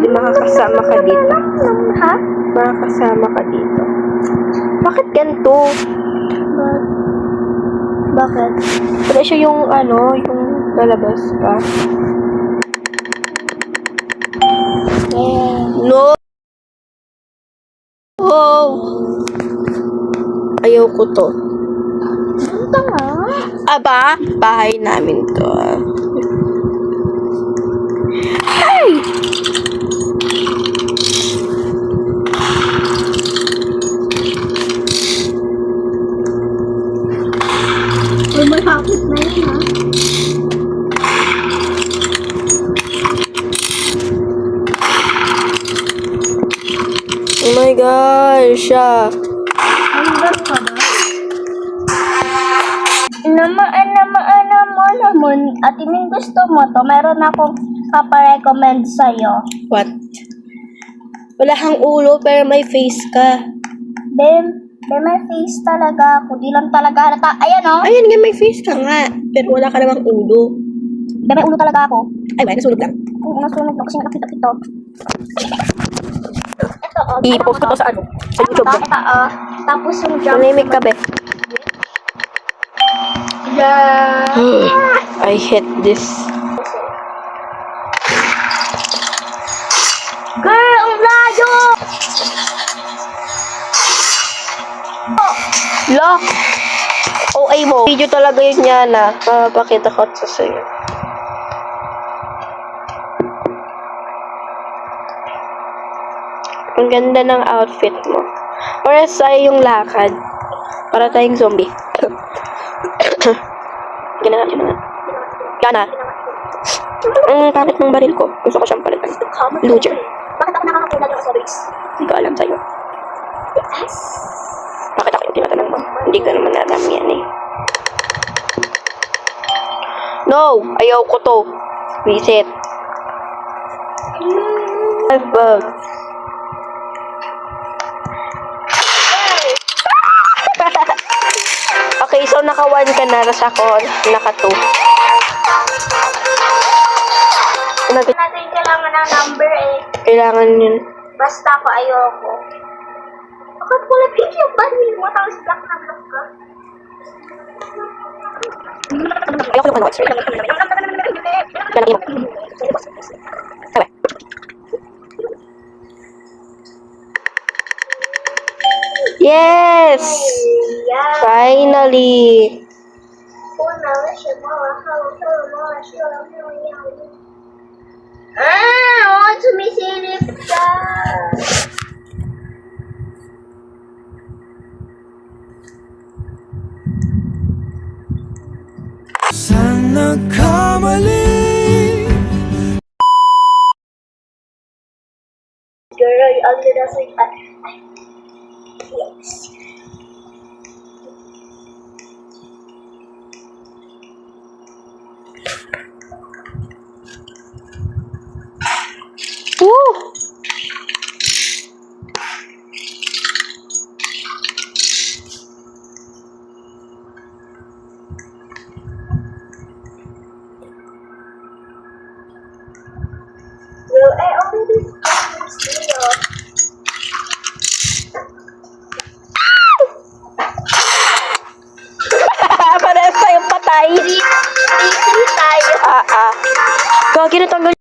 Pwede makakasama ka dito. Ha? Makakasama ka dito. Bakit ganito? Bakit? Wala siya yung yung lalabas ka. No! Oh! Ayaw ko to. Punta nga. Aba, bahay namin to. Hey! Uy, may kapit na yun, ha? Oh my gosh! Hanggang ka ba? Naman. At yung gusto mo to, meron akong kaparecommend sa'yo. What? Wala kang ulo pero may face ka. May face talaga ako. Di lang talaga halata. Ayan, oh. Ayan nga, may face ka nga. Pero wala ka namang ulo. May ulo talaga ako. Ay, wala, nasunog lang. Oo, nasunog lang kasi nakita ito. Ito, oh. I-post ko to sa Sa YouTube. Ito, oh. Tapos yung jump. Manimik ka, be. Yeah. I hate this. Girl, ang layo! Lock! OA mo. Video talaga yun yan, ah. Papakita ko sa sa'yo. Ang ganda ng outfit mo. Oras sa'yo yung lakad. Para tayong zombie. Gana. Ang pangit ng baril ko. Gusto ko siyang palitan. Luger. Bakit ako nakakakuha ng zombies? Hindi ko alam sa'yo. Yes. Bakit ako yung tinatanong mo? Hindi ko naman alam yan eh. No! Ayaw ko to. Reset. Okay, so naka 1 ka na. Tapos ako naka 2. Natin kailangan ng number eh. Kailangan yun. Basta ako ayoko. Bakit wala video ba? Hindi mo tapos black na black ka. Ayoko yung white straight. Lalagay mo. Sabi. Yes! Yeah. Finally! Sumisilip ka. Sana kamali. Girl, ang ganda sa yes. Woo! Well, I already started this video. Parehas tayong patay. 3 tayo. Gagi na tanggal